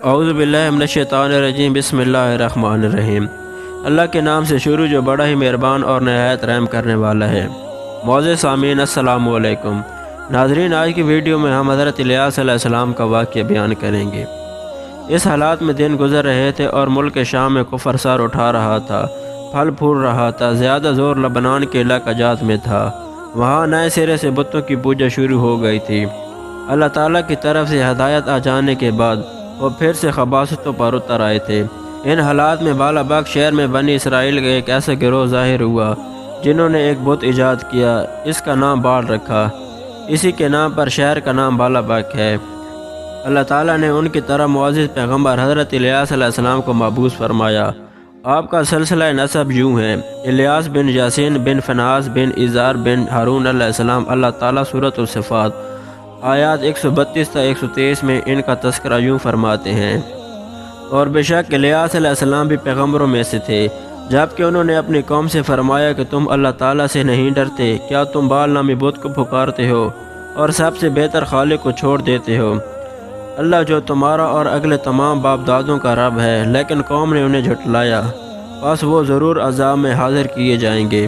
اعوذ باللہ من الشیطان الرجیم، بسم اللہ الرحمن الرحیم۔ اللہ کے نام سے شروع جو بڑا ہی مہربان اور نہایت رحم کرنے والا ہے۔ معزز سامعین، السلام علیکم۔ ناظرین، آج کی ویڈیو میں ہم حضرت الیاس علیہ السلام کا واقعہ بیان کریں گے۔ اس حالات میں دن گزر رہے تھے اور ملک شام میں کفر سر اٹھا رہا تھا، پھل پھول رہا تھا۔ زیادہ زور لبنان کے علاقہ جات میں تھا۔ وہاں نئے سرے سے بتوں کی پوجا شروع ہو گئی تھی۔ اللہ تعالیٰ کی طرف سے ہدایت آ جانے کے بعد وہ پھر سے خباثتوں پر اتر آئے تھے۔ ان حالات میں بالا باغ شہر میں بنی اسرائیل کا ایک ایسا گروہ ظاہر ہوا جنہوں نے ایک بت ایجاد کیا۔ اس کا نام بال رکھا۔ اسی کے نام پر شہر کا نام بالا باغ ہے۔ اللہ تعالیٰ نے ان کی طرح معزز پیغمبر حضرت الیاس علیہ السلام کو مبعوث فرمایا۔ آپ کا سلسلہ نسب یوں ہے: الیاس بن یاسین بن فناس بن ایزار بن ہارون علیہ السلام۔ اللہ تعالیٰ سورۃ الصفات آیات 132 تا 123 میں ان کا تذکرہ یوں فرماتے ہیں: اور بے شک الیاس علیہ السلام بھی پیغمبروں میں سے تھے، جبکہ انہوں نے اپنی قوم سے فرمایا کہ تم اللہ تعالیٰ سے نہیں ڈرتے، کیا تم بال نامی بت کو پکارتے ہو اور سب سے بہتر خالق کو چھوڑ دیتے ہو، اللہ جو تمہارا اور اگلے تمام باپ دادوں کا رب ہے۔ لیکن قوم نے انہیں جھٹلایا، پس وہ ضرور عذاب میں حاضر کیے جائیں گے،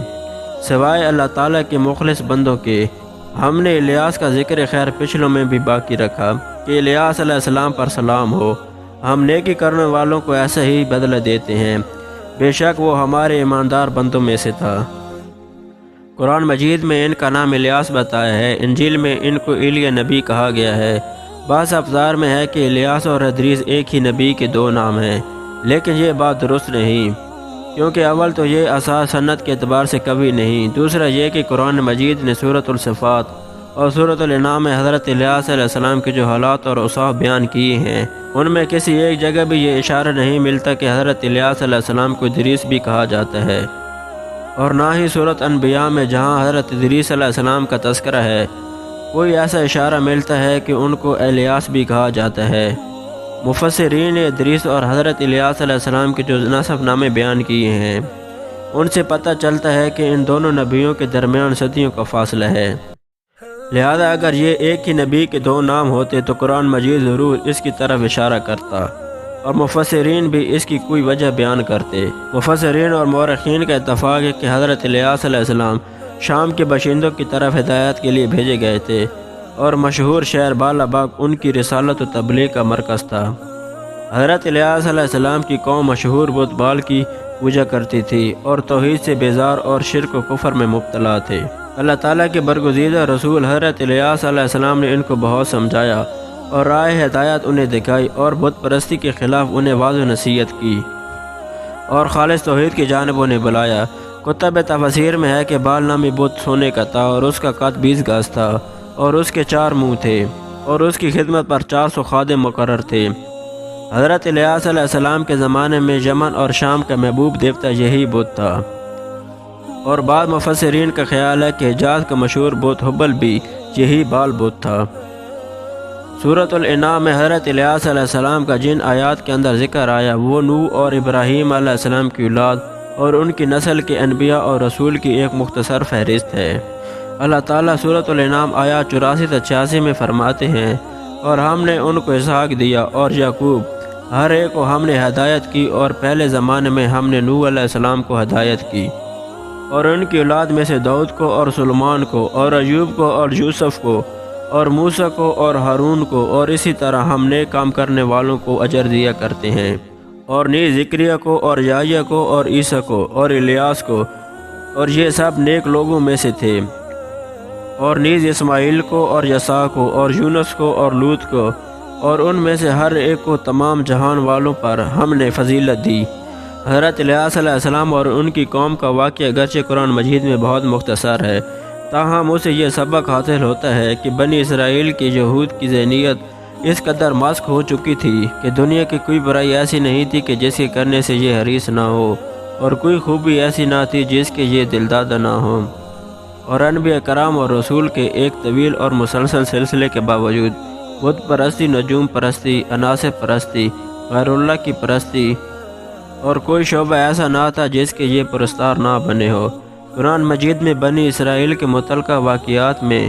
سوائے اللہ تعالیٰ کے مخلص بندوں کے۔ ہم نے الیاس کا ذکر خیر پچھلوں میں بھی باقی رکھا کہ الیاس علیہ السلام پر سلام ہو۔ ہم نیکی کرنے والوں کو ایسا ہی بدلہ دیتے ہیں، بے شک وہ ہمارے ایماندار بندوں میں سے تھا۔ قرآن مجید میں ان کا نام الیاس بتایا ہے۔ انجیل میں ان کو ایلیا نبی کہا گیا ہے۔ بعض افزار میں ہے کہ الیاس اور ادریس ایک ہی نبی کے دو نام ہیں، لیکن یہ بات درست نہیں، کیونکہ اول تو یہ اساس سنت کے اعتبار سے کبھی نہیں، دوسرا یہ کہ قرآن مجید نے سورۃ الصفات اور سورۃ الانعام میں حضرت الیاس علیہ السلام کے جو حالات اور اوصاف بیان کیے ہیں، ان میں کسی ایک جگہ بھی یہ اشارہ نہیں ملتا کہ حضرت الیاس علیہ السلام کو ادریس بھی کہا جاتا ہے، اور نہ ہی سورۃ انبیاء میں جہاں حضرت ادریس علیہ السلام کا تذکرہ ہے کوئی ایسا اشارہ ملتا ہے کہ ان کو الیاس بھی کہا جاتا ہے۔ مفسرین نے ادریس اور حضرت الیاس علیہ السلام کے جو نسب نامے بیان کیے ہیں، ان سے پتہ چلتا ہے کہ ان دونوں نبیوں کے درمیان صدیوں کا فاصلہ ہے۔ لہذا اگر یہ ایک ہی نبی کے دو نام ہوتے تو قرآن مجید ضرور اس کی طرف اشارہ کرتا، اور مفسرین بھی اس کی کوئی وجہ بیان کرتے۔ مفسرین اور مورخین کا اتفاق ہے کہ حضرت الیاس علیہ السلام شام کے باشندوں کی طرف ہدایت کے لیے بھیجے گئے تھے، اور مشہور شہر بالا باغ ان کی رسالت و تبلیغ کا مرکز تھا۔ حضرت الیاس علیہ السلام کی قوم مشہور بت بال کی پوجا کرتی تھی اور توحید سے بیزار اور شرک و کفر میں مبتلا تھے۔ اللہ تعالیٰ کے برگزیدہ رسول حضرت الیاس علیہ السلام نے ان کو بہت سمجھایا اور راہ ہدایت انہیں دکھائی، اور بت پرستی کے خلاف انہیں واضح نصیحت کی اور خالص توحید کی جانب انہیں بلایا۔ کتب تفسیر میں ہے کہ بال نامی بت سونے کا تھا اور اس کا قد 20 گز تھا، اور اس کے 4 منہ تھے، اور اس کی خدمت پر 400 خادم مقرر تھے۔ حضرت الیاس علیہ السلام کے زمانے میں یمن اور شام کا محبوب دیوتا یہی بت تھا، اور بعض مفسرین کا خیال ہے کہ حجاز کا مشہور بت حبل بھی یہی بال بت تھا۔ سورۃ الانعام میں حضرت الیاس علیہ السلام کا جن آیات کے اندر ذکر آیا وہ نوح اور ابراہیم علیہ السلام کی اولاد اور ان کی نسل کے انبیاء اور رسول کی ایک مختصر فہرست ہے۔ اللہ تعالیٰ سورۃ الانعام آیات 84 تا 86 میں فرماتے ہیں: اور ہم نے ان کو اسحاق دیا اور یعقوب، ہر ایک کو ہم نے ہدایت کی، اور پہلے زمانے میں ہم نے نوح علیہ السلام کو ہدایت کی، اور ان کی اولاد میں سے داؤد کو اور سلیمان کو اور ایوب کو اور یوسف کو اور موسیٰ کو اور ہارون کو، اور اسی طرح ہم نیک کام کرنے والوں کو اجر دیا کرتے ہیں، اور نیز زکریا کو اور یحییٰ کو اور عیسیٰ کو اور الیاس کو، اور یہ سب نیک لوگوں میں سے تھے، اور نیز اسماعیل کو اور یسع کو اور یونس کو اور لوط کو، اور ان میں سے ہر ایک کو تمام جہان والوں پر ہم نے فضیلت دی۔ حضرت الیاس علیہ السلام اور ان کی قوم کا واقعہ اگرچہ قرآن مجید میں بہت مختصر ہے، تاہم اسے یہ سبق حاصل ہوتا ہے کہ بنی اسرائیل کی یہود کی ذہنیت اس قدر مسخ ہو چکی تھی کہ دنیا کی کوئی برائی ایسی نہیں تھی کہ جس کے کرنے سے یہ حریص نہ ہو، اور کوئی خوبی ایسی نہ تھی جس کے یہ دلدادہ نہ ہو، اور انبیاء کرام اور رسول کے ایک طویل اور مسلسل سلسلے کے باوجود بت پرستی، نجوم پرستی، عناصر پرستی، غیر اللہ کی پرستی اور کوئی شعبہ ایسا نہ تھا جس کے یہ پرستار نہ بنے ہو۔ قرآن مجید میں بنی اسرائیل کے متعلقہ واقعات میں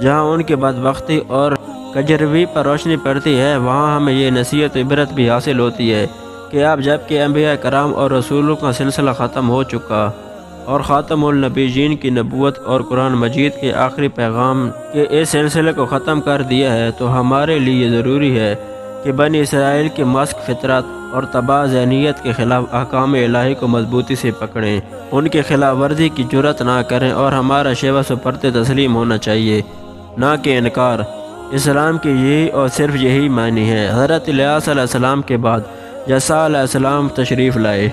جہاں ان کی بدبختی اور کجروی پر روشنی پڑتی ہے، وہاں ہمیں یہ نصیحت و عبرت بھی حاصل ہوتی ہے کہ اب جب کہ انبیاء کرام اور رسولوں کا سلسلہ ختم ہو چکا اور خاتم النبیین کی نبوت اور قرآن مجید کے آخری پیغام کے اس سلسلے کو ختم کر دیا ہے، تو ہمارے لیے ضروری ہے کہ بنی اسرائیل کی مسک فطرت اور تباہ ذہنیت کے خلاف احکام الہی کو مضبوطی سے پکڑیں، ان کی خلاف ورزی کی جرات نہ کریں اور ہمارا شیوہ سپرد تسلیم ہونا چاہیے، نہ کہ انکار۔ اسلام کی یہی اور صرف یہی معنی ہے۔ حضرت الیاس علیہ السلام کے بعد یسع علیہ السلام تشریف لائے۔